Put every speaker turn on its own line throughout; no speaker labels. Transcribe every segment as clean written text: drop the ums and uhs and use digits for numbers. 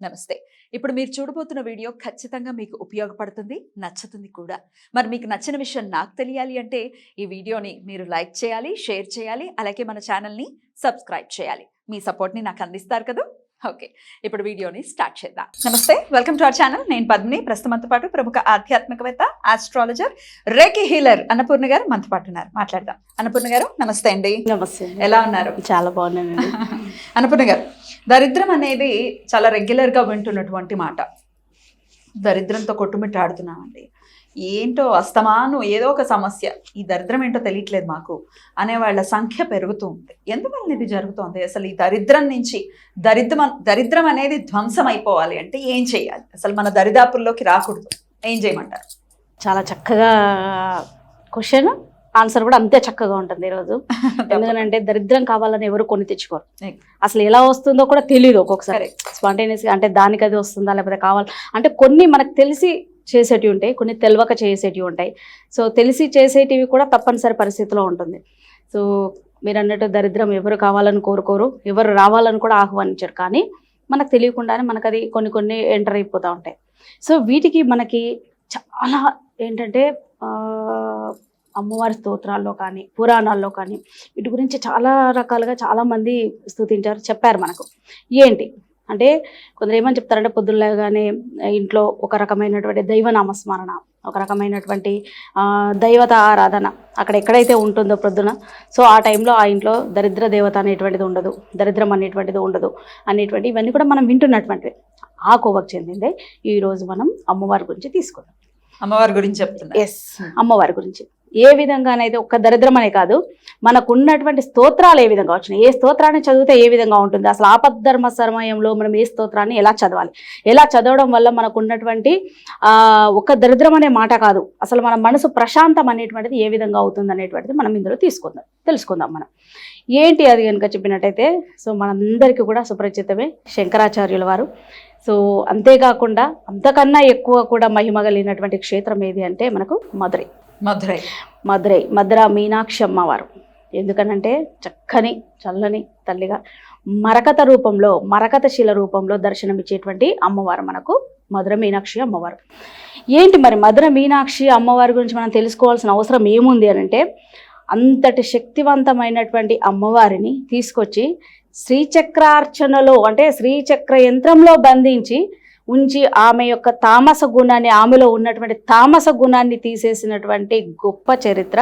నమస్తే. ఇప్పుడు మీరు చూడబోతున్న వీడియో ఖచ్చితంగా మీకు ఉపయోగపడుతుంది, నచ్చుతుంది కూడా. మరి మీకు నచ్చిన విషయం నాకు తెలియాలి అంటే ఈ వీడియోని మీరు లైక్ చేయాలి, షేర్ చేయాలి, అలాగే మన ఛానల్ని సబ్స్క్రైబ్ చేయాలి. మీ సపోర్ట్ని నాకు అందిస్తారు కదా. ఓకే, ఇప్పుడు వీడియోని స్టార్ట్ చేద్దాం. నమస్తే, వెల్కమ్ టు అవర్ ఛానల్. నేను పద్మిని. ప్రస్తుతంతో పాటు ప్రముఖ ఆధ్యాత్మికవేత్త, ఆస్ట్రాలజర్, రేకి హీలర్ అన్నపూర్ణ గారు మనతో పాటు ఉన్నారు. మాట్లాడదాం. అన్నపూర్ణ గారు నమస్తే అండి.
నమస్తే.
ఎలా ఉన్నారు?
చాలా బాగున్నానండి.
అన్నపూర్ణ గారు, దరిద్రం అనేది చాలా రెగ్యులర్గా వింటున్నటువంటి మాట. దరిద్రంతో కొట్టుమిట్టాడుతున్నామండి. ఏంటో అస్తమాను ఏదో ఒక సమస్య, ఈ దరిద్రం ఏంటో తెలియట్లేదు మాకు అనేవాళ్ళ సంఖ్య పెరుగుతూ ఉంది. ఎందువల్ల ఇది జరుగుతోంది? అసలు ఈ దరిద్రం నుంచి దరిద్రం అనేది ధ్వంసం అయిపోవాలి అంటే ఏం చేయాలి? అసలు మన దరిదాపుల్లోకి రాకూడదు, ఏం చేయమంటారు?
చాలా చక్కగా క్వశ్చన్, ఆన్సర్ కూడా అంతే చక్కగా ఉంటుంది ఈరోజు. ఎందుకంటే దరిద్రం కావాలని ఎవరు కొని తెచ్చుకోరు. అసలు ఎలా వస్తుందో కూడా తెలియదు ఒక్కొక్కసారి. స్పాంటేనియస్గా అంటే దానికి అది వస్తుందా లేకపోతే కావాలి అంటే కొన్ని మనకు తెలిసి చేసేటివి ఉంటాయి, కొన్ని తెలియక చేసేటివి ఉంటాయి. సో తెలిసి చేసేటివి కూడా తప్పనిసరి పరిస్థితిలో ఉంటుంది. సో మీరు అన్నట్టు దరిద్రం ఎవరు కావాలని కోరుకోరు, ఎవరు రావాలని కూడా ఆహ్వానించరు. కానీ మనకు తెలియకుండానే మనకు అది కొన్ని ఎంటర్ అయిపోతూ ఉంటాయి. సో వీటికి మనకి చాలా ఏంటంటే అమ్మవారి స్తోత్రాల్లో కానీ పురాణాల్లో కానీ వీటి గురించి చాలా రకాలుగా చాలామంది స్తుతించారు, చెప్పారు మనకు. ఏంటి అంటే కొందరు ఏమని చెప్తారంటే పొద్దున్నగానే ఇంట్లో ఒక రకమైనటువంటి దైవనామస్మరణ, ఒక రకమైనటువంటి దైవత ఆరాధన అక్కడ ఎక్కడైతే ఉంటుందో ప్రొద్దున, సో ఆ టైంలో ఆ ఇంట్లో దరిద్ర దేవత అనేటువంటిది ఉండదు, దరిద్రం అనేటువంటిది ఉండదు అనేటువంటి ఇవన్నీ కూడా మనం వింటున్నటువంటివి. ఆ కోవకు చెందిందే ఈరోజు మనం అమ్మవారి గురించి తీసుకుందాం.
అమ్మవారి గురించి చెప్తున్నా.
ఎస్, అమ్మవారి గురించి ఏ విధంగానైతే ఒక్క దరిద్రం అనే కాదు, మనకు ఉన్నటువంటి స్తోత్రాలు ఏ విధంగా వచ్చినాయి, ఏ స్తోత్రాన్ని చదివితే ఏ విధంగా ఉంటుంది, అసలు ఆపద్ధర్మ సమయంలో మనం ఏ స్తోత్రాన్ని ఎలా చదవాలి, ఎలా చదవడం వల్ల మనకు ఉన్నటువంటి ఒక్క దరిద్రం అనే మాట కాదు, అసలు మన మనసు ప్రశాంతం అనేటువంటిది ఏ విధంగా అవుతుంది అనేటువంటిది మనం ఇందులో తెలుసుకుందాం. మనం ఏంటి అది కనుక చెప్పినట్టయితే, సో మనందరికీ కూడా సుపరిచితమే శంకరాచార్యుల వారు. సో అంతేకాకుండా అంతకన్నా ఎక్కువ కూడా మహిమ కలిగినటువంటి క్షేత్రం ఏది అంటే మనకు మధురై మీనాక్షి అమ్మవారు. ఎందుకనంటే చక్కని చల్లని తల్లిగా మరకత శిల రూపంలో దర్శనమిచ్చేటువంటి అమ్మవారు మనకు మధుర మీనాక్షి అమ్మవారు. ఏంటి మరి మధుర మీనాక్షి అమ్మవారి గురించి మనం తెలుసుకోవాల్సిన అవసరం ఏముంది అని అంటే, అంతటి శక్తివంతమైనటువంటి అమ్మవారిని తీసుకొచ్చి శ్రీచక్రార్చనలో అంటే శ్రీచక్ర యంత్రంలో బంధించి ఉంచి ఆమె యొక్క తామస గుణాన్ని, ఆమెలో ఉన్నటువంటి తామస గుణాన్ని తీసేసినటువంటి గొప్ప చరిత్ర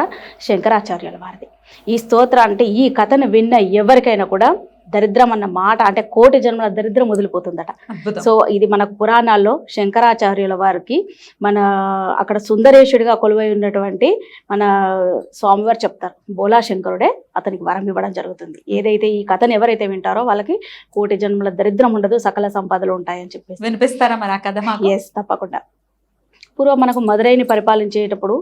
శంకరాచార్యుల వారిది. ఈ స్తోత్ర అంటే ఈ కథను విన్న ఎవరికైనా కూడా దరిద్రం అన్న మాట అంటే కోటి జన్మల దరిద్రం వదిలిపోతుందట. సో ఇది మనకు పురాణాల్లో శంకరాచార్యుల వారికి మన అక్కడ సుందరేశుడిగా కొలువై ఉన్నటువంటి మన స్వామివారు చెప్తారు, బోలా శంకరుడే అతనికి వరం ఇవ్వడం జరుగుతుంది. ఏదైతే ఈ కథను ఎవరైతే వింటారో వాళ్ళకి కోటి జన్మల దరిద్రం ఉండదు, సకల సంపదలు ఉంటాయని చెప్పేసి
వినిపిస్తారా మరి ఆ కథ?
ఎస్, తప్పకుండా. పూర్వం మనకు మదురైని పరిపాలించేటప్పుడు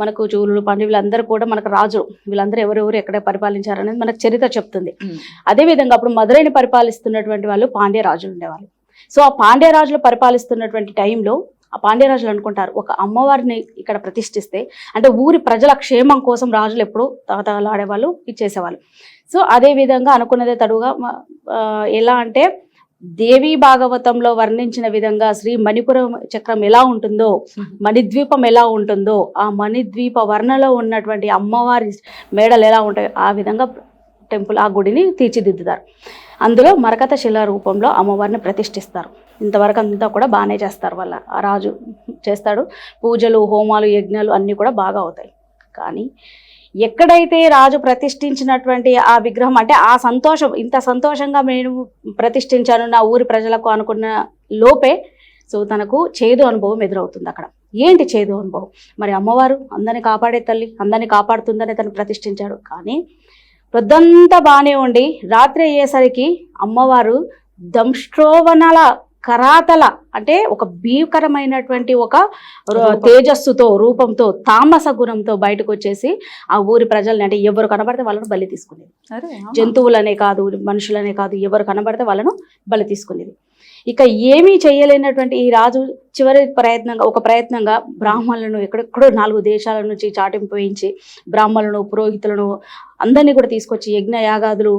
మనకు చూలులు పండి వీళ్ళందరూ కూడా మనకు రాజు, వీళ్ళందరూ ఎవరెవరు ఎక్కడ పరిపాలించారనేది మనకు చరిత్ర చెప్తుంది. అదేవిధంగా అప్పుడు మదురైని పరిపాలిస్తున్నటువంటి వాళ్ళు పాండ్య రాజులు ఉండేవాళ్ళు. సో ఆ పాండ్య రాజులు పరిపాలిస్తున్నటువంటి టైంలో ఆ పాండ్య రాజులు అనుకుంటారు, ఒక అమ్మవారిని ఇక్కడ ప్రతిష్ఠిస్తే అంటే ఊరి ప్రజల క్షేమం కోసం రాజులు ఎప్పుడు తగతగలాడేవాళ్ళు, ఇచ్చేసేవాళ్ళు. సో అదే విధంగా అనుకున్నదే తడుగా ఎలా అంటే దేవీ భాగవతంలో వర్ణించిన విధంగా శ్రీ మణిపుర చక్రం ఎలా ఉంటుందో, మణిద్వీపం ఎలా ఉంటుందో, ఆ మణిద్వీప వర్ణలో ఉన్నటువంటి అమ్మవారి మేడలు ఎలా ఉంటాయో ఆ విధంగా టెంపుల్, ఆ గుడిని తీర్చిదిద్దుతారు. అందులో మరకత శిల రూపంలో అమ్మవారిని ప్రతిష్ఠిస్తారు. ఇంతవరకు అంతా కూడా బాగానే చేస్తారు, వాళ్ళ ఆ రాజు చేస్తాడు. పూజలు, హోమాలు, యజ్ఞాలు అన్నీ కూడా బాగా అవుతాయి. కానీ ఎక్కడైతే రాజు ప్రతిష్ఠించినటువంటి ఆ విగ్రహం అంటే ఆ సంతోషం, ఇంత సంతోషంగా నేను ప్రతిష్ఠించాను నా ఊరి ప్రజలకు అనుకున్న లోపే సో తనకు చేదు అనుభవం ఎదురవుతుంది. అక్కడ ఏంటి చేదు అనుభవం? మరి అమ్మవారు అందరిని కాపాడే తల్లి, అందరిని కాపాడుతుందని తను ప్రతిష్ఠించాడు. కానీ ప్రొద్దంతా బాగానే ఉండి రాత్రి అయ్యేసరికి అమ్మవారు దంష్ట్రోవనల కరాతల అంటే ఒక భీకరమైనటువంటి ఒక తేజస్సుతో, రూపంతో, తామస గుణంతో బయటకు వచ్చేసి ఆ ఊరి ప్రజల్ని అంటే ఎవరు కనబడితే వాళ్ళను బలి తీసుకునేది. జంతువులనే కాదు, మనుషులనే కాదు, ఎవరు కనబడితే వాళ్ళను బలి తీసుకునేది. ఇక ఏమీ చేయలేనటువంటి ఈ రాజు చివరి ప్రయత్నంగా బ్రాహ్మణులను ఎక్కడెక్కడో 4 దేశాల నుంచి చాటింపు వేయించి బ్రాహ్మణులను, పురోహితులను అందరినీ కూడా తీసుకొచ్చి యజ్ఞ యాగాదులు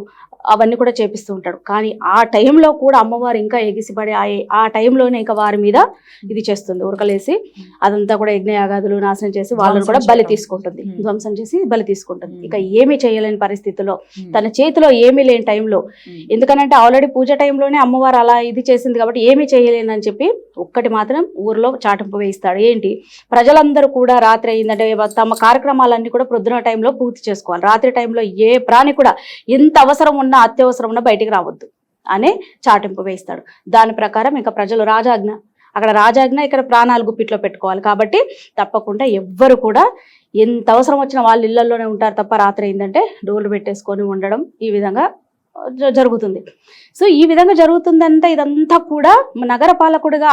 అవన్నీ కూడా చేపిస్తూ ఉంటాడు. కానీ ఆ టైంలో కూడా అమ్మవారు ఇంకా ఎగిసిపడి ఆ టైంలోనే ఇంకా వారి మీద ఇది చేస్తుంది, ఉరకలేసి అదంతా కూడా యజ్ఞయాగాదులు నాశనం చేసి వాళ్ళని కూడా బలి తీసుకుంటుంది, ధ్వంసం చేసి బలి తీసుకుంటుంది. ఇక ఏమీ చేయలేని పరిస్థితుల్లో, తన చేతిలో ఏమీ లేని టైంలో, ఎందుకనంటే ఆల్రెడీ పూజ టైంలోనే అమ్మవారు అలా ఇది చేసింది కాబట్టి ఏమీ చేయలేనని చెప్పి ఒక్కటి మాత్రం ఊరిలో చాటింపు వేయిస్తాడు. ఏంటి, ప్రజలందరూ కూడా రాత్రి అయిందంటే తమ కార్యక్రమాలన్నీ కూడా ప్రొద్దున టైంలో పూర్తి చేసుకోవాలి, రాత్రి టైంలో ఏ ప్రాణి కూడా ఎంత అవసరం ఉన్నా అత్యవసరం ఉన్నా బయటికి రావద్దు అనే చాటింపు వేస్తాడు. దాని ప్రకారం ఇంకా ప్రజలు రాజాజ్ఞ, అక్కడ రాజాజ్ఞ, ఇక్కడ ప్రాణాలు గుప్పిట్లో పెట్టుకోవాలి కాబట్టి తప్పకుండా ఎవ్వరు కూడా ఎంత అవసరం వచ్చినా వాళ్ళ ఇళ్లలోనే ఉంటారు తప్ప రాత్రి అయిందంటే డోర్లు పెట్టేసుకొని ఉండడం ఈ విధంగా జరుగుతుంది. సో ఈ విధంగా జరుగుతుందంటే ఇదంతా కూడా నగర పాలకుడిగా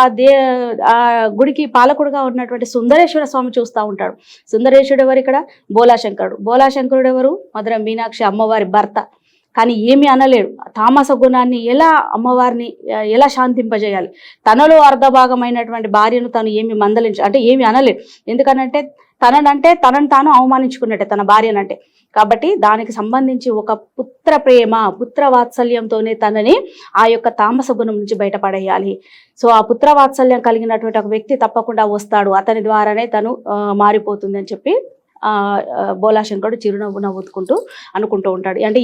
ఆ గుడికి పాలకుడిగా ఉన్నటువంటి సుందరేశ్వర స్వామి చూస్తూ ఉంటాడు. సుందరేశ్వరుడు ఎవరు ఇక్కడ? బోలాశంకరుడు. బోలాశంకరుడు ఎవరు? మధుర మీనాక్షి అమ్మవారి భర్త. కానీ ఏమీ అనలేడు. తామస గుణాన్ని అమ్మవారిని ఎలా శాంతింపజేయాలి, తనలో అర్ధభాగమైనటువంటి భార్యను తను ఏమి అంటే ఏమి అనలేడు. ఎందుకనంటే తనను తాను అవమానించుకున్నట్టే తన భార్యనంటే. కాబట్టి దానికి సంబంధించి ఒక పుత్ర ప్రేమ, పుత్ర వాత్సల్యంతోనే తనని ఆ యొక్క తామస గుణం నుంచి బయటపడేయాలి. సో ఆ పుత్ర వాత్సల్యం కలిగినటువంటి ఒక వ్యక్తి తప్పకుండా వస్తాడు, అతని ద్వారానే తను మారిపోతుంది అని చెప్పి బోలాశంకరుడు చిరునవ్వు నవ్వుకుంటూ అనుకుంటూ ఉంటాడు. అంటే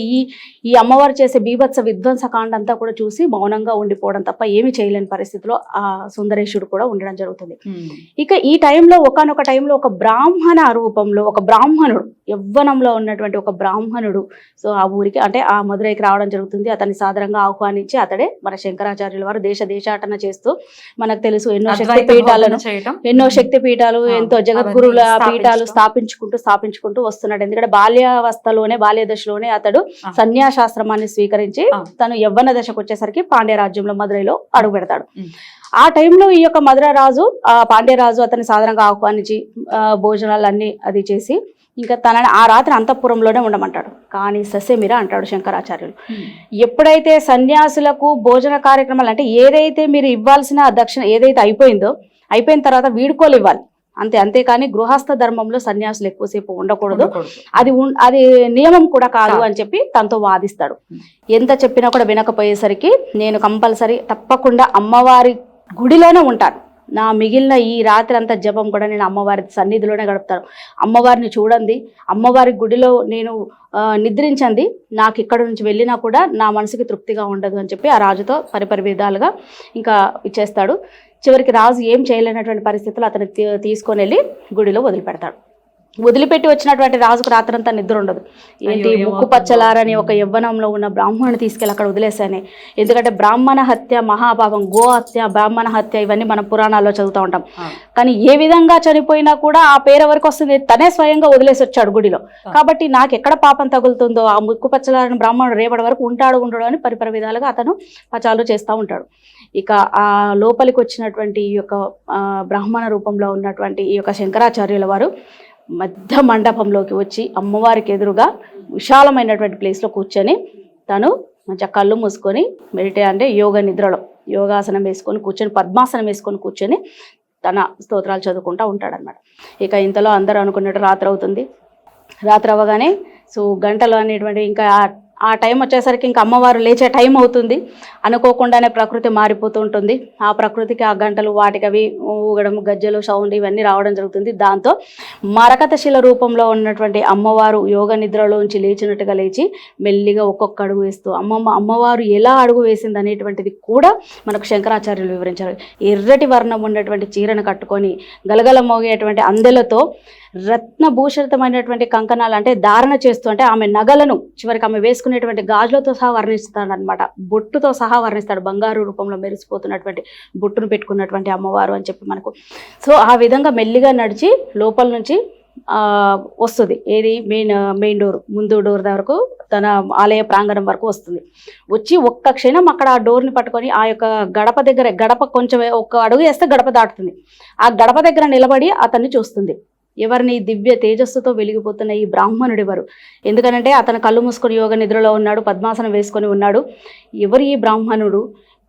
ఈ అమ్మవారు చేసే బీభత్స విధ్వంసకాండ అంతా కూడా చూసి మౌనంగా ఉండిపోవడం తప్ప ఏమి చేయలేని పరిస్థితిలో ఆ సుందరేశుడు కూడా ఉండడం జరుగుతుంది. ఇక ఈ టైంలో ఒకానొక టైంలో ఒక బ్రాహ్మణ రూపంలో ఒక బ్రాహ్మణుడు, యవ్వనంలో ఉన్నటువంటి ఒక బ్రాహ్మణుడు సో ఆ ఊరికి అంటే ఆ మధురైకి రావడం జరుగుతుంది. అతన్ని సాదరంగా ఆహ్వానించి అతడే మన శంకరాచార్యుల వారు దేశాటన చేస్తూ, మనకు తెలుసు ఎన్నో శక్తి పీఠాలు ఎంతో జగద్గురుల పీఠాలు స్థాపించుకుంటూ వస్తున్నాడు. ఎందుకంటే బాల్య దశలోనే అతడు సన్యాసాశ్రమాన్ని స్వీకరించి తను యవ్వన దశకు వచ్చేసరికి పాండ్య రాజ్యంలో మధురైలో అడుగు పెడతాడు. ఆ టైంలో ఈ యొక్క మధుర రాజు పాండ్యరాజు అతన్ని సాధారణంగా ఆహ్వానించి భోజనాలన్నీ అది చేసి ఇంకా తనని ఆ రాత్రి అంతఃపురంలోనే ఉండమంటాడు. కానీ ససేమిరా అంటాడు శంకరాచార్యులు, ఎప్పుడైతే సన్యాసులకు భోజన కార్యక్రమాలు అంటే ఏదైతే మీరు ఇవ్వాల్సిన దక్షిణ ఏదైతే అయిపోయిన తర్వాత వీడుకోలు ఇవ్వాలి అంతేకాని గృహస్థ ధర్మంలో సన్యాసులు ఎక్కువసేపు ఉండకూడదు, అది నియమం కూడా కాదు అని చెప్పి తనతో వాదిస్తాడు. ఎంత చెప్పినా కూడా వినకపోయేసరికి నేను కంపల్సరీ తప్పకుండా అమ్మవారి గుడిలోనే ఉంటాను, నా మిగిలిన ఈ రాత్రి అంతా జపం కూడా నేను అమ్మవారి సన్నిధిలోనే గడుపుతాను, అమ్మవారిని చూడండి, అమ్మవారి గుడిలో నేను నిద్రించండి, నాకు ఇక్కడ నుంచి వెళ్ళినా కూడా నా మనసుకి తృప్తిగా ఉండదు అని చెప్పి ఆ రాజుతో పరిపరి విధాలుగా ఇంకా ఇచ్చేస్తాడు. చివరికి రాజు ఏం చేయలేనటువంటి పరిస్థితుల్లో అతను తీసుకొని వెళ్ళి గుడిలో వదిలిపెడతాడు. వదిలిపెట్టి వచ్చినటువంటి రాజుకు రాత్రంతా నిద్ర ఉండదు. ఏంటి, ముక్కు పచ్చలారని ఒక యవ్వనంలో ఉన్న బ్రాహ్మణుని తీసుకెళ్ళి అక్కడ వదిలేశానే. ఎందుకంటే బ్రాహ్మణ హత్య మహాపాపం, గో హత్య, బ్రాహ్మణ హత్య ఇవన్నీ మనం పురాణాల్లో చదువుతూ ఉంటాం. కానీ ఏ విధంగా చనిపోయినా కూడా ఆ పేరు ఎవరికి వస్తుంది, తనే స్వయంగా వదిలేసి వచ్చాడు గుడిలో. కాబట్టి నాకు ఎక్కడ పాపం తగులుతుందో ఆ ముక్కు పచ్చలారని బ్రాహ్మణుడు రేపటి వరకు ఉండడు అని పరిపరి విధాలుగా అతను పచాలు చేస్తూ ఉంటాడు. ఇక ఆ లోపలికి వచ్చినటువంటి ఈ యొక్క బ్రాహ్మణ రూపంలో ఉన్నటువంటి ఈ యొక్క శంకరాచార్యుల వారు మధ్య మండపంలోకి వచ్చి అమ్మవారికి ఎదురుగా విశాలమైనటువంటి ప్లేస్లో కూర్చొని తను మంచిగా కళ్ళు మూసుకొని అంటే యోగాసనం వేసుకొని కూర్చొని పద్మాసనం వేసుకొని కూర్చొని తన స్తోత్రాలు చదువుకుంటూ ఉంటాడనమాట. ఇక ఇంతలో అందరూ అనుకున్నట్టు రాత్రి అవుతుంది. రాత్రి అవ్వగానే సో గంటలు అనేటువంటి ఇంకా ఆ టైం వచ్చేసరికి ఇంకా అమ్మవారు లేచే టైం అవుతుంది. అనుకోకుండానే ప్రకృతి మారిపోతూ ఉంటుంది. ఆ ప్రకృతికి ఆ గంటలు వాటికి అవి ఊగడం, గజ్జలు, సౌండ్ ఇవన్నీ రావడం జరుగుతుంది. దాంతో మరకత శిల రూపంలో ఉన్నటువంటి అమ్మవారు యోగ నిద్రలోంచి లేచినట్టుగా లేచి మెల్లిగా ఒక్కొక్క అడుగు వేస్తూ అమ్మవారు ఎలా అడుగు వేసింది అనేటువంటిది కూడా మనకు శంకరాచార్యులు వివరించారు. ఎర్రటి వర్ణం ఉన్నటువంటి చీరను కట్టుకొని గలగల మోగేటువంటి అందెలతో రత్నభూషితమైనటువంటి కంకణాలు అంటే ధారణ చేస్తూ అంటే ఆమె నగలను చివరికి ఆమె వేసుకునేటువంటి గాజులతో సహా వర్ణిస్తాడు అనమాట, బొట్టుతో సహా వర్ణిస్తాడు. బంగారు రూపంలో మెరిసిపోతున్నటువంటి బొట్టును పెట్టుకున్నటువంటి అమ్మవారు అని చెప్పి మనకు. సో ఆ విధంగా మెల్లిగా నడిచి లోపల నుంచి వస్తుంది. ఏది మెయిన్ డోర్, ముందు డోర్ వరకు తన ఆలయ ప్రాంగణం వరకు వస్తుంది. వచ్చి ఒక్క క్షణం అక్కడ ఆ డోర్ని పట్టుకొని ఆ యొక్క గడప కొంచెం ఒక్క అడుగు వేస్తే గడప దాటుతుంది. ఆ గడప దగ్గర నిలబడి అతన్ని చూస్తుంది. ఎవరిని? దివ్య తేజస్సుతో వెలిగిపోతున్న ఈ బ్రాహ్మణుడు ఎవరు? ఎందుకనంటే అతను కళ్ళు మూసుకొని యోగ నిద్రలో ఉన్నాడు, పద్మాసనం వేసుకొని ఉన్నాడు. ఎవరు ఈ బ్రాహ్మణుడు?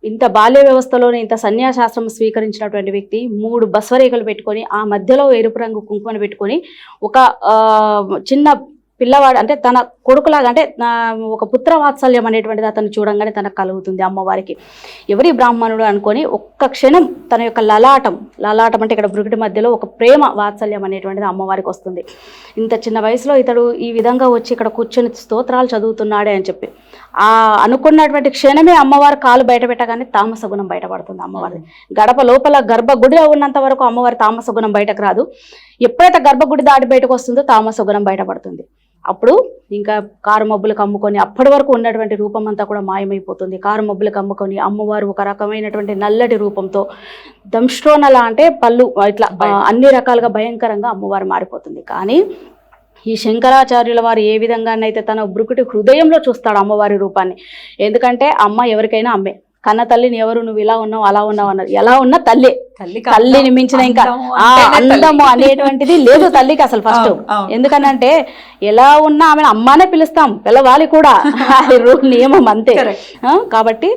ఇంత బాల్య వ్యవస్థలోనే ఇంత సన్యాసాశ్రమం స్వీకరించినటువంటి వ్యక్తి 3 బస్వరేఖలు పెట్టుకొని ఆ మధ్యలో ఎరుపు రంగు కుంకుమను పెట్టుకొని ఒక చిన్న పిల్లవాడు అంటే తన కొడుకులాగా అంటే ఒక పుత్ర వాత్సల్యం అనేటువంటిది అతను చూడంగానే తనకు కలుగుతుంది అమ్మవారికి. ఎవరి బ్రాహ్మణుడు అనుకొని ఒక్క క్షణం తన యొక్క లలాటం అంటే ఇక్కడ బ్రుకుటి మధ్యలో ఒక ప్రేమ వాత్సల్యం అనేటువంటిది అమ్మవారికి వస్తుంది. ఇంత చిన్న వయసులో ఇతడు ఈ విధంగా వచ్చి ఇక్కడ కూర్చొని స్తోత్రాలు చదువుతున్నాడే అని చెప్పి ఆ అనుకున్నటువంటి క్షణమే అమ్మవారి కాలు బయట పెట్టగానే తామస గుణం బయటపడుతుంది అమ్మవారిది. గడప లోపల గర్భగుడిలో ఉన్నంత వరకు అమ్మవారి తామస గుణం బయటకు రాదు. ఎప్పుడైతే గర్భగుడి దాటి బయటకు వస్తుందో తామస గుణం బయటపడుతుంది. అప్పుడు ఇంకా కారు మబ్బులు కమ్ముకొని అప్పటి వరకు ఉన్నటువంటి రూపం అంతా కూడా మాయమైపోతుంది. కారు మబ్బులు కమ్ముకొని అమ్మవారు ఒక రకమైనటువంటి నల్లటి రూపంతో దంష్ట్రోనలా అంటే పళ్ళు ఇట్లా అన్ని రకాలుగా భయంకరంగా అమ్మవారు మారిపోతుంది. కానీ ఈ శంకరాచార్యుల వారు ఏ విధంగానైతే తన బ్రుకుటి హృదయంలో చూస్తాడు అమ్మవారి రూపాన్ని. ఎందుకంటే అమ్మ ఎవరికైనా అమ్మే. కన్న తల్లిని ఎవరు నువ్వు ఇలా ఉన్నావు అలా ఉన్నావు అన్నారు. ఎలా ఉన్నా తల్లి, తల్లిని మించిన ఇంకా అందము అనేటువంటిది లేదు తల్లికి అసలు ఫస్ట్. ఎందుకనంటే ఎలా ఉన్నా ఆమెను అమ్మానే పిలుస్తాం, పిలవాలి కూడా, రూల్ నియమం అంతే. కాబట్టి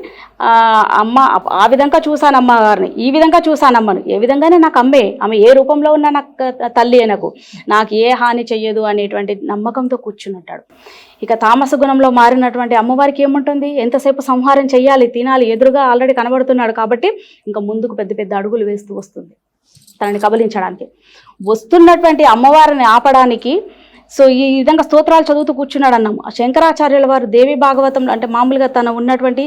అమ్మ ఆ విధంగా చూశాను అమ్మగారిని, ఈ విధంగా చూశాను అమ్మను, ఏ విధంగానే నాకు అమ్మే, ఆమె ఏ రూపంలో ఉన్నా నాకు తల్లి, నాకు ఏ హాని చెయ్యదు అనేటువంటి నమ్మకంతో కూర్చున్నట్టాడు. ఇక తామస గుణంలో మారినటువంటి అమ్మవారికి ఏముంటుంది, ఎంతసేపు సంహారం చెయ్యాలి, తినాలి, ఎదురుగా ఆల్రెడీ కనబడుతున్నాడు కాబట్టి ఇంకా ముందుకు పెద్ద పెద్ద అడుగులు వేస్తూ వస్తుంది తనని కబలించడానికి. వస్తున్నటువంటి అమ్మవారిని ఆపడానికి సో ఈ విధంగా స్తోత్రాలు చదువుతూ కూర్చున్నాడు అన్నాము. శంకరాచార్యుల వారు దేవి భాగవతంలో అంటే మామూలుగా తన ఉన్నటువంటి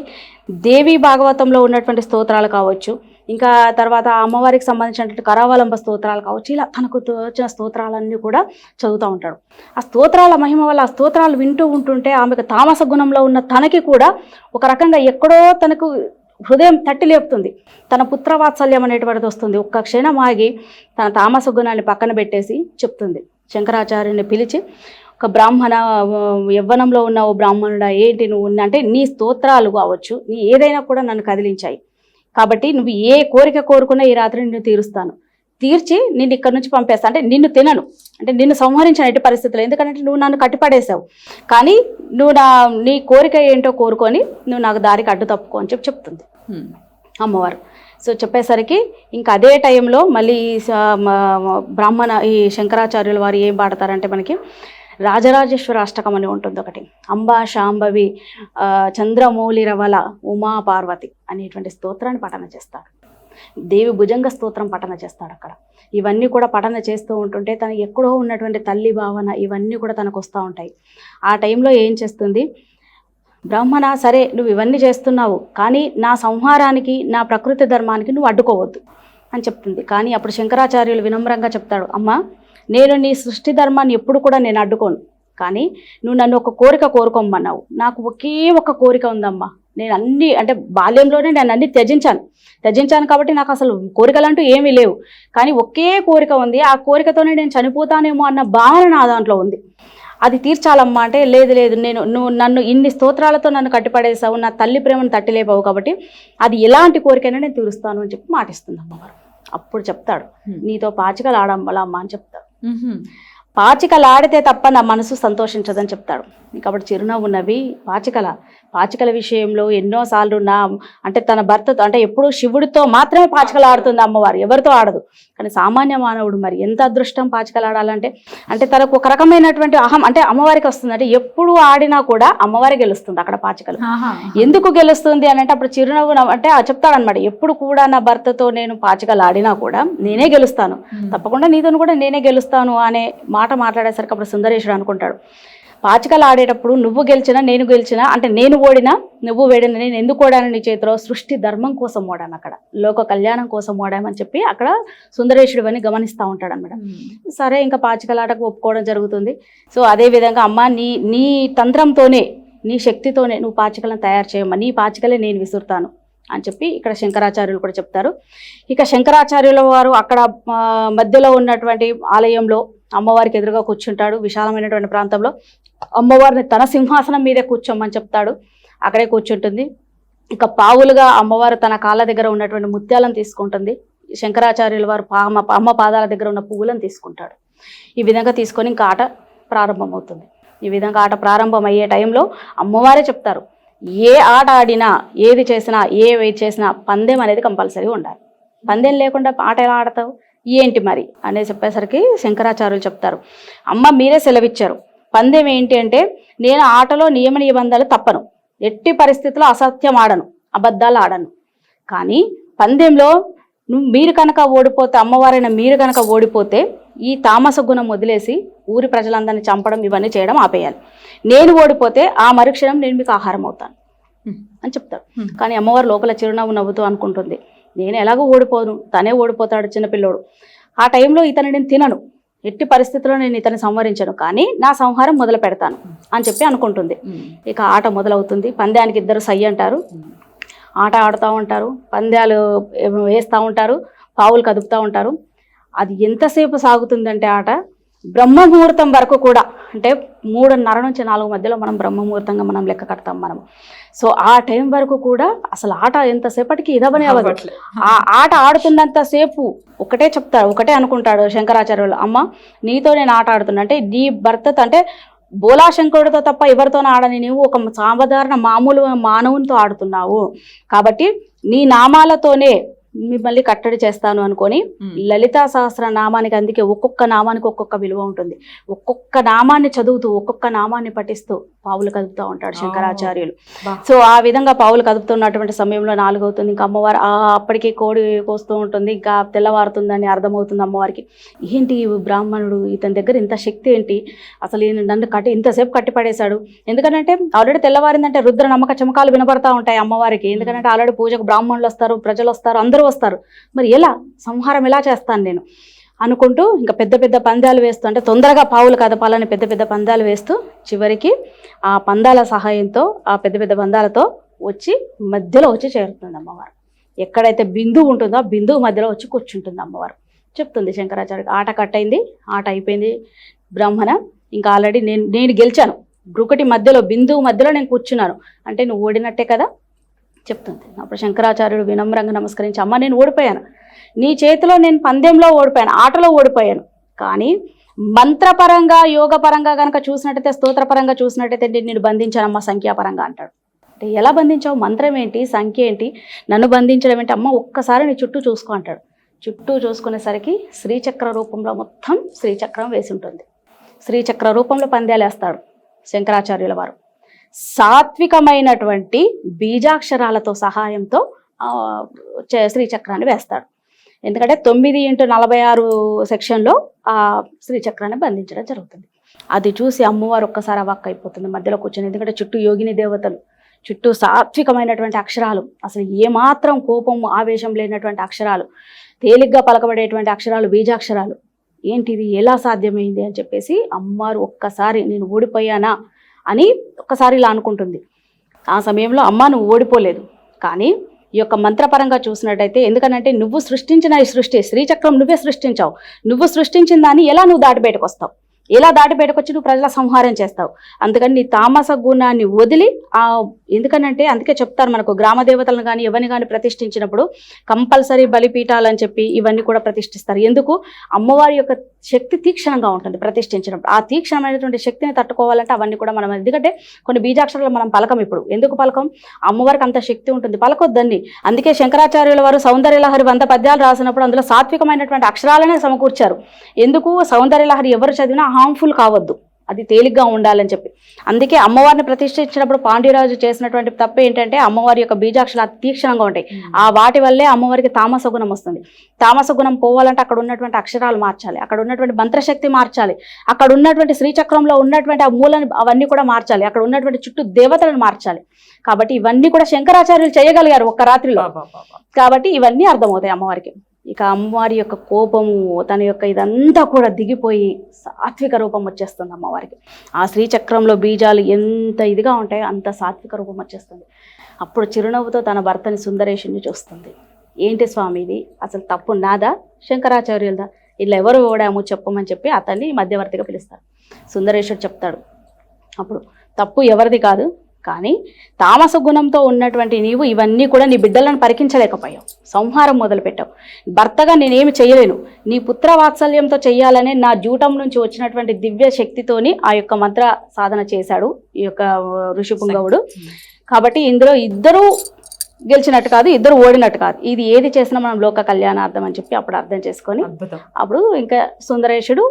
దేవి భాగవతంలో ఉన్నటువంటి స్తోత్రాలు కావచ్చు, ఇంకా తర్వాత అమ్మవారికి సంబంధించినటువంటి కరావలంబ స్తోత్రాలు కావచ్చు, ఇలా తనకు వచ్చిన స్తోత్రాలన్నీ కూడా చదువుతూ ఉంటాడు. ఆ స్తోత్రాల మహిమ వల్ల ఆ స్తోత్రాలు వింటూ ఉంటుంటే ఆమెకు తామస గుణంలో ఉన్న తనకి కూడా ఒక రకంగా ఎక్కడో తనకు హృదయం తట్టి లేపుతుంది. తన పుత్రవాత్సల్యం అనేటువంటిది వస్తుంది. ఒక్క క్షణం ఆగి తన తామస గుణాన్ని పక్కన పెట్టేసి చెప్తుంది. శంకరాచార్యుని పిలిచి, ఒక బ్రాహ్మణ యవ్వనంలో ఉన్న ఓ బ్రాహ్మణుడా, ఏంటి నువ్వు అంటే నీ స్తోత్రాలు కావచ్చు, నీ ఏదైనా కూడా నన్ను కదిలించాయి. కాబట్టి నువ్వు ఏ కోరిక కోరుకున్నా ఈ రాత్రి నిన్ను తీరుస్తాను, తీర్చి నిన్ను ఇక్కడ నుంచి పంపేస్తా. అంటే నిన్ను తినను, అంటే నిన్ను సంహరించిన ఎట్టి పరిస్థితులు, ఎందుకంటే నువ్వు నన్ను కట్టిపడేసావు, కానీ నువ్వు నీ కోరిక ఏంటో కోరుకొని నువ్వు నాకు దారికి అడ్డు తప్పుకో అని చెప్తుంది అమ్మవారు. సో చెప్పేసరికి ఇంకా అదే టైంలో మళ్ళీ ఈ శంకరాచార్యుల వారు ఏం పాడతారంటే మనకి రాజరాజేశ్వర అష్టకం అని ఉంటుంది ఒకటి. అంబా శాంభవి చంద్రమౌళి రవల ఉమా పార్వతి అనేటువంటి స్తోత్రాన్ని పఠన చేస్తాడు. దేవి భుజంగ స్తోత్రం పఠన చేస్తాడు అక్కడ. ఇవన్నీ కూడా పఠన చేస్తూ ఉంటుంటే తను ఎక్కడో ఉన్నటువంటి తల్లి భావన ఇవన్నీ కూడా తనకు వస్తూ ఉంటాయి. ఆ టైంలో ఏం చేస్తుంది, బ్రాహ్మణ సరే నువ్వు ఇవన్నీ చేస్తున్నావు, కానీ నా సంహారానికి నా ప్రకృతి ధర్మానికి నువ్వు అడ్డుకోవద్దు అని చెప్తుంది. కానీ అప్పుడు శంకరాచార్యులు వినమ్రంగా చెప్తాడు, అమ్మ నేను నీ సృష్టి ధర్మాన్ని ఎప్పుడు కూడా నేను అడ్డుకోను, కానీ నువ్వు నన్ను ఒక కోరిక కోరుకోమన్నావు, నాకు ఒకే ఒక కోరిక ఉందమ్మా. నేను అన్ని అంటే బాల్యంలోనే నేను అన్ని త్యజించాను కాబట్టి నాకు అసలు కోరికలు అంటూ ఏమీ లేవు, కానీ ఒకే కోరిక ఉంది, ఆ కోరికతోనే నేను చనిపోతానేమో అన్న భావన నా దాంట్లో ఉంది, అది తీర్చాలమ్మా. అంటే లేదు నువ్వు నన్ను ఇన్ని స్తోత్రాలతో నన్ను కట్టిపడేసావు, నా తల్లి ప్రేమను తట్టిలేపావు, కాబట్టి అది ఎలాంటి కోరికైనా నేను తీరుస్తాను అని చెప్పి మాటిస్తుంది అమ్మవారు. అప్పుడు చెప్తాడు, నీతో పాచికలు ఆడమ్మలమ్మ అని చెప్తాడు. పాచికలు ఆడితే తప్ప నా మనసు సంతోషించదని చెప్తాడు. కాబట్టి చిరునవ్వు నవ్వి పాచికల విషయంలో ఎన్నోసార్లు అంటే తన భర్తతో అంటే ఎప్పుడూ శివుడితో మాత్రమే పాచికలు ఆడుతుంది అమ్మవారు, ఎవరితో ఆడదు. కానీ సామాన్య మానవుడు మరి ఎంత అదృష్టం పాచికలు ఆడాలంటే, అంటే తనకు ఒక రకమైనటువంటి అహం అంటే అమ్మవారికి వస్తుంది. అంటే ఎప్పుడు ఆడినా కూడా అమ్మవారి గెలుస్తుంది అక్కడ పాచికలు. ఎందుకు గెలుస్తుంది అని అంటే అప్పుడు చిరునవ్వు అంటే చెప్తాడనమాట, ఎప్పుడు కూడా నా భర్తతో నేను పాచికలు ఆడినా కూడా నేనే గెలుస్తాను, తప్పకుండా నీతో కూడా నేనే గెలుస్తాను అనే మాట మాట్లాడేసరికి అప్పుడు సుందరేశ్వరుడు అనుకుంటాడు, పాచికలు ఆడేటప్పుడు నువ్వు గెలిచినా నేను గెలిచినా, అంటే నేను ఓడినా నువ్వు ఓడినా, నేను ఎందుకు ఓడాను నీ చేతిలో, సృష్టి ధర్మం కోసం ఓడాను, అక్కడ లోక కళ్యాణం కోసం ఓడామని చెప్పి అక్కడ సుందరేశ్వరుడు అని గమనిస్తూ ఉంటాడు అనమాట. సరే ఇంకా పాచికలాటకు ఒప్పుకోవడం జరుగుతుంది. సో అదేవిధంగా అమ్మ నీ తంత్రంతోనే నీ శక్తితోనే నువ్వు పాచికలను తయారు చేయమ్మా, నీ పాచికలే నేను విసురుతాను అని చెప్పి ఇక్కడ శంకరాచార్యులు కూడా చెప్తారు. ఇక శంకరాచార్యుల వారు అక్కడ మధ్యలో ఉన్నటువంటి ఆలయంలో అమ్మవారికి ఎదురుగా కూర్చుంటాడు. విశాలమైనటువంటి ప్రాంతంలో అమ్మవారిని తన సింహాసనం మీదే కూర్చోమని చెప్తాడు. అక్కడే కూర్చుంటుంది. ఇక పావులుగా అమ్మవారు తన కాళ్ళ దగ్గర ఉన్నటువంటి ముత్యాలను తీసుకుంటుంది. శంకరాచార్యుల వారు అమ్మ పాదాల దగ్గర ఉన్న పువ్వులను తీసుకుంటాడు. ఈ విధంగా తీసుకొని ఇంకా ఆట ప్రారంభమవుతుంది. ఈ విధంగా ఆట ప్రారంభమయ్యే టైంలో అమ్మవారే చెప్తారు, ఏ ఆట ఆడినా ఏది చేసినా చేసినా పందెం అనేది కంపల్సరీ ఉండాలి, పందెం లేకుండా ఆట ఎలా ఆడతావు ఏంటి మరి అని చెప్పేసరికి శంకరాచార్యులు చెప్తారు, అమ్మ మీరే సెలవిచ్చారు, పందెం ఏంటి అంటే నేను ఆటలో నియమ నిబంధనలు తప్పను, ఎట్టి పరిస్థితుల్లో అసత్యం ఆడను, అబద్ధాలు ఆడను. కానీ పందెంలో మీరు కనుక ఓడిపోతే, అమ్మవారైన మీరు కనుక ఓడిపోతే ఈ తామస గుణం వదిలేసి ఊరి ప్రజలందరినీ చంపడం ఇవన్నీ చేయడం ఆపేయాలి. నేను ఓడిపోతే ఆ మరుక్షణం నేను మీకు ఆహారం అవుతాను అని చెప్తాడు. కానీ అమ్మవారు లోపల చిరునవ్వు నవ్వుతూ అనుకుంటుంది, నేను ఎలాగో ఓడిపోను, తనే ఓడిపోతాడు చిన్నపిల్లోడు. ఆ టైంలో ఇతను నేను తినను, ఎట్టి పరిస్థితుల్లో నేను ఇతన్ని సంహరించను, కానీ నా సంహారం మొదలు పెడతాను అని చెప్పి అనుకుంటుంది. ఇక ఆట మొదలవుతుంది. పందానికి ఇద్దరు సై అంటారు, ఆట ఆడుతూ ఉంటారు, పందాలు వేస్తూ ఉంటారు, పావులు కదుపుతూ ఉంటారు. అది ఎంతసేపు సాగుతుందంటే ఆట బ్రహ్మముహూర్తం వరకు కూడా, అంటే 3:30 నుంచి 4 మధ్యలో మనం బ్రహ్మముహూర్తంగా మనం లెక్క కడతాం మనము. సో ఆ టైం వరకు కూడా అసలు ఆట ఎంతసేపటికి ఇదవనే అవ్వదు. ఆ ఆట ఆడుతున్నంతసేపు ఒకటే చెప్తాడు, ఒకటే అనుకుంటాడు శంకరాచార్యులు, అమ్మ నీతో నేను ఆట ఆడుతున్నా అంటే నీ భర్తతో, అంటే బోలాశంకరుడితో తప్ప ఎవరితోనూ ఆడని నీవు ఒక సాధారణ మామూలు మానవునితో ఆడుతున్నావు, కాబట్టి నీ నామాలతోనే మిమ్మల్ని కట్టడి చేస్తాను అనుకొని లలితా సహస్ర నామానికి, అందుకే ఒక్కొక్క నామానికి ఒక్కొక్క విలువ ఉంటుంది, ఒక్కొక్క నామాన్ని చదువుతూ ఒక్కొక్క నామాన్ని పఠిస్తూ పావులు కదుపుతూ ఉంటాడు శంకరాచార్యులు. సో ఆ విధంగా పావులు కదుపుతున్నటువంటి సమయంలో 4 అవుతుంది. ఇంకా అమ్మవారు అప్పటికి కోడి కోస్తూ ఉంటుంది, ఇంకా తెల్లవారుతుందని అర్థమవుతుంది అమ్మవారికి. ఏంటి బ్రాహ్మణుడు, ఇతని దగ్గర ఇంత శక్తి ఏంటి, అసలు నన్ను ఇంతసేపు కట్టిపడేశాడు. ఎందుకంటే ఆల్రెడీ తెల్లవారిందంటే రుద్ర నమ్మక చమకాలు వినపడతా ఉంటాయి అమ్మవారికి. ఎందుకంటే ఆల్రెడీ పూజకు బ్రాహ్మణులు వస్తారు, ప్రజలు వస్తారు, అందరూ వస్తారు. మరి ఎలా సంహారం ఎలా చేస్తాను నేను అనుకుంటూ ఇంకా పెద్ద పెద్ద పందాలు వేస్తూ, అంటే తొందరగా పావులు కదపాలని పెద్ద పెద్ద పందాలు వేస్తూ చివరికి ఆ పందాల సహాయంతో, ఆ పెద్ద పెద్ద పందాలతో వచ్చి మధ్యలో వచ్చి చేరుతుంది అమ్మవారు. ఎక్కడైతే బిందువు ఉంటుందో ఆ బిందువు మధ్యలో వచ్చి కూర్చుంటుంది అమ్మవారు. చెప్తుంది శంకరాచార్య, ఆట కట్టయింది, ఆట అయిపోయింది బ్రాహ్మణ, ఇంకా ఆల్రెడీ నేను గెలిచాను, బ్రుకటి మధ్యలో బిందువు మధ్యలో నేను కూర్చున్నాను, అంటే నువ్వు ఓడినట్టే కదా చెప్తుంది. అప్పుడు శంకరాచార్యుడు వినమ్రంగా నమస్కరించి, అమ్మ నేను ఓడిపోయాను, నీ చేతిలో నేను పందెంలో ఓడిపోయాను, ఆటలో ఓడిపోయాను, కానీ మంత్రపరంగా యోగపరంగా కనుక చూసినట్టయితే, స్తోత్రపరంగా చూసినట్టయితే నేను బంధించానమ్మా సంఖ్యాపరంగా అంటాడు. అంటే ఎలా బంధించావు, మంత్రం ఏంటి, సంఖ్య ఏంటి, నన్ను బంధించడం ఏంటి, అమ్మ ఒక్కసారి నీ చుట్టూ చూసుకో అంటాడు. చుట్టూ చూసుకునేసరికి శ్రీచక్ర రూపంలో మొత్తం శ్రీచక్రం వేసి ఉంటుంది. శ్రీచక్ర రూపంలో పందాలు వేస్తాడు శంకరాచార్యుల వారు. సాత్వికమైనటువంటి బీజాక్షరాలతో సహాయంతో శ్రీచక్రాన్ని వేస్తాడు. ఎందుకంటే 9x46 సెక్షన్లో ఆ శ్రీచక్రాన్ని బంధించడం జరుగుతుంది. అది చూసి అమ్మవారు ఒక్కసారి అవాక్ అయిపోతుంది మధ్యలో కూర్చొని. ఎందుకంటే చుట్టూ యోగిని దేవతలు, చుట్టూ సాత్వికమైనటువంటి అక్షరాలు, అసలు ఏమాత్రం కోపం ఆవేశం లేనటువంటి అక్షరాలు, తేలిగ్గా పలకబడేటువంటి అక్షరాలు, బీజాక్షరాలు. ఏంటిది, ఎలా సాధ్యమైంది అని చెప్పేసి అమ్మవారు ఒక్కసారి నేను ఓడిపోయానా అని ఒక్కసారి ఇలా అనుకుంటుంది. ఆ సమయంలో అమ్మ నువ్వు ఓడిపోలేదు, కానీ ఈ యొక్క మంత్రపరంగా చూసినట్టయితే, ఎందుకనంటే నువ్వు సృష్టించిన ఈ సృష్టి, శ్రీచక్రం నువ్వే సృష్టించావు, నువ్వు సృష్టించిన దాన్ని ఎలా నువ్వు దాటి బయటకు వస్తావు, ఎలా దాటి బయటకు వచ్చి నువ్వు ప్రజల సంహారం చేస్తావు. అందుకని నీ తామస గుణాన్ని వదిలి ఎందుకనంటే అందుకే చెప్తారు మనకు, గ్రామ దేవతలను కానీ ఎవరిని కానీ ప్రతిష్ఠించినప్పుడు కంపల్సరీ బలిపీఠాలని చెప్పి ఇవన్నీ కూడా ప్రతిష్ఠిస్తారు. ఎందుకు, అమ్మవారి యొక్క శక్తి తీక్షణంగా ఉంటుంది ప్రతిష్ఠించినప్పుడు. ఆ తీక్షణమైనటువంటి శక్తిని తట్టుకోవాలంటే అవన్నీ కూడా మనం, ఎందుకంటే కొన్ని బీజాక్షరాలు మనం పలకం. ఇప్పుడు ఎందుకు పలకం, అమ్మవారికి అంత శక్తి ఉంటుంది, పలకొద్దండి. అందుకే శంకరాచార్యుల వారు సౌందర్యలహరి 100 పద్యాలు రాసినప్పుడు అందులో సాత్వికమైనటువంటి అక్షరాలనే సమకూర్చారు. ఎందుకు, సౌందర్యలహరి ఎవరు చదివినా హార్మ్ఫుల్ కావద్దు, అది తేలిగ్గా ఉండాలని చెప్పి. అందుకే అమ్మవారిని ప్రతిష్ఠించినప్పుడు పాండ్యరాజు చేసినటువంటి తప్పు ఏంటంటే, అమ్మవారి యొక్క బీజాక్షరాలు తీక్షణంగా ఉంటాయి. ఆ వాటి వల్లే అమ్మవారికి తామస గుణం వస్తుంది. తామస గుణం పోవాలంటే అక్కడ ఉన్నటువంటి అక్షరాలు మార్చాలి, అక్కడ ఉన్నటువంటి మంత్రశక్తి మార్చాలి, అక్కడ ఉన్నటువంటి శ్రీచక్రంలో ఉన్నటువంటి ఆ మూలని అవన్నీ కూడా మార్చాలి, అక్కడ ఉన్నటువంటి చుట్టూ దేవతలను మార్చాలి. కాబట్టి ఇవన్నీ కూడా శంకరాచార్యులు చేయగలిగారు ఒక్క రాత్రిలో. కాబట్టి ఇవన్నీ అర్థమవుతాయి అమ్మవారికి. ఇక అమ్మవారి యొక్క కోపము, తన యొక్క ఇదంతా కూడా దిగిపోయి సాత్విక రూపం వచ్చేస్తుంది అమ్మవారికి. ఆ శ్రీచక్రంలో బీజాలు ఎంత ఇదిగా ఉంటాయో అంత సాత్విక రూపం వచ్చేస్తుంది. అప్పుడు చిరునవ్వుతో తన భర్తని సుందరేశుని చూస్తుంది. ఏంటి స్వామి ఇది, అసలు తప్పు నాదా శంకరాచార్యులదా, ఇలా ఎవరు ఓడాము చెప్పమని చెప్పి అతన్ని మధ్యవర్తిగా పిలుస్తారు. సుందరేశ్వరుడు చెప్తాడు, అప్పుడు తప్పు ఎవరిది కాదు, కానీ తామస గుణంతో ఉన్నటువంటి నీవు ఇవన్నీ కూడా నీ బిడ్డలను పరికించలేకపోయావు, సంహారం మొదలుపెట్టావు. భర్తగా నేనేమి చేయలేను, నీ పుత్ర వాత్సల్యంతో చెయ్యాలనే నా జూటం నుంచి వచ్చినటువంటి దివ్య శక్తితోని ఆ యొక్క మంత్ర సాధన చేశాడు ఈ యొక్క ఋషిపుంగవుడు. కాబట్టి ఇందులో ఇద్దరూ గెలిచినట్టు కాదు, ఇద్దరు ఓడినట్టు కాదు. ఇది ఏది చేసినా మనం లోక కళ్యాణార్థం అని చెప్పి అప్పుడు అర్థం చేసుకొని
అద్భుతం.
అప్పుడు ఇంకా సుందరేశుడు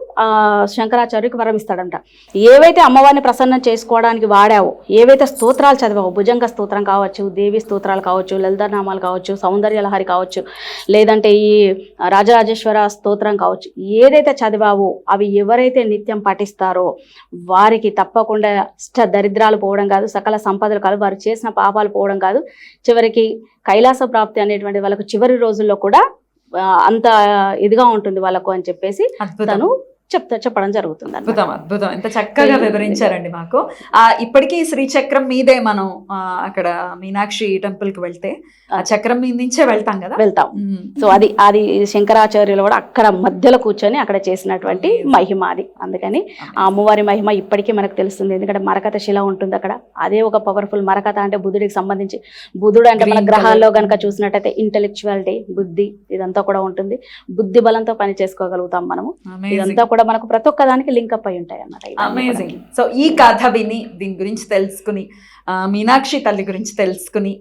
శంకరాచార్యుడికి వరం ఇస్తాడంట. ఏవైతే అమ్మవారిని ప్రసన్నం చేసుకోవడానికి వాడావో, ఏవైతే స్తోత్రాలు చదివావో, భుజంగ స్తోత్రం కావచ్చు, దేవి స్తోత్రాలు కావచ్చు, లలితానామాలు కావచ్చు, సౌందర్యలహరి కావచ్చు, లేదంటే ఈ రాజరాజేశ్వర స్తోత్రం కావచ్చు, ఏదైతే చదివావో అవి ఎవరైతే నిత్యం పఠిస్తారో వారికి తప్పకుండా దరిద్రాలు పోవడం కాదు, సకల సంపదలు కాదు, వారు చేసిన పాపాలు పోవడం కాదు, చివరికి కైలాస ప్రాప్తి అనేటువంటి వాళ్ళకు చివరి రోజుల్లో కూడా అంత ఇదిగా ఉంటుంది వాళ్ళకు అని చెప్పేసి తను చెప్పడం జరుగుతుంది.
అద్భుతం అద్భుతం, ఎంత చక్కగా వివరించారండి మాకు. ఇప్పటికీ శ్రీచక్రం మీదే మనం అక్కడ మీనాక్షి టెంపుల్ కి వెళ్తే ఆ చక్రం మీద నుంచే వెళ్తాం కదా.
వెళ్తాం. సో అది శంకరాచార్యులు కూడా అక్కడ మధ్యలో కూర్చొని అక్కడ చేసినటువంటి మహిమ అది. అందుకని ఆ అమ్మవారి మహిమ ఇప్పటికీ మనకు తెలుస్తుంది. ఎందుకంటే మరకత శిల ఉంటుంది అక్కడ. అదే ఒక పవర్ఫుల్ మరకత అంటే బుద్ధుడికి సంబంధించి. బుద్ధుడు అంటే మన గ్రహాల్లో కనుక చూసినట్టయితే ఇంటెలెక్చువాలిటీ, బుద్ధి ఇదంతా కూడా ఉంటుంది. బుద్ధి బలంతో పని చేసుకోగలుగుతాం మనము. ఇదంతా కూడా మనకు ప్రతి ఒక్క దానికి లింకప్ అయి ఉంటాయి అన్నమాట.
అమేజింగ్. సో ఈ కథ విని దీని గురించి తెలుసుకుని మీనాక్షి తల్లి గురించి తెలుసుకుని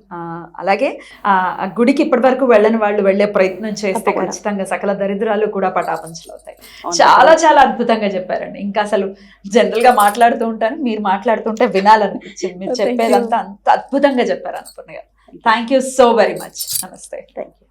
అలాగే ఆ గుడికి ఇప్పటి వరకు వెళ్ళని వాళ్ళు వెళ్ళే ప్రయత్నం చేస్తే ఖచ్చితంగా సకల దరిద్రాలు కూడా పటాపంచలు అవుతాయి. చాలా చాలా అద్భుతంగా చెప్పారండి. ఇంకా అసలు జనరల్ గా మాట్లాడుతూ ఉంటాను, మీరు మాట్లాడుతుంటే వినాలనిపించింది. మీరు చెప్పేదంతా అంత అద్భుతంగా చెప్పారు అనుకున్నాను. Thank you so very much. నమస్తే.
Thank you.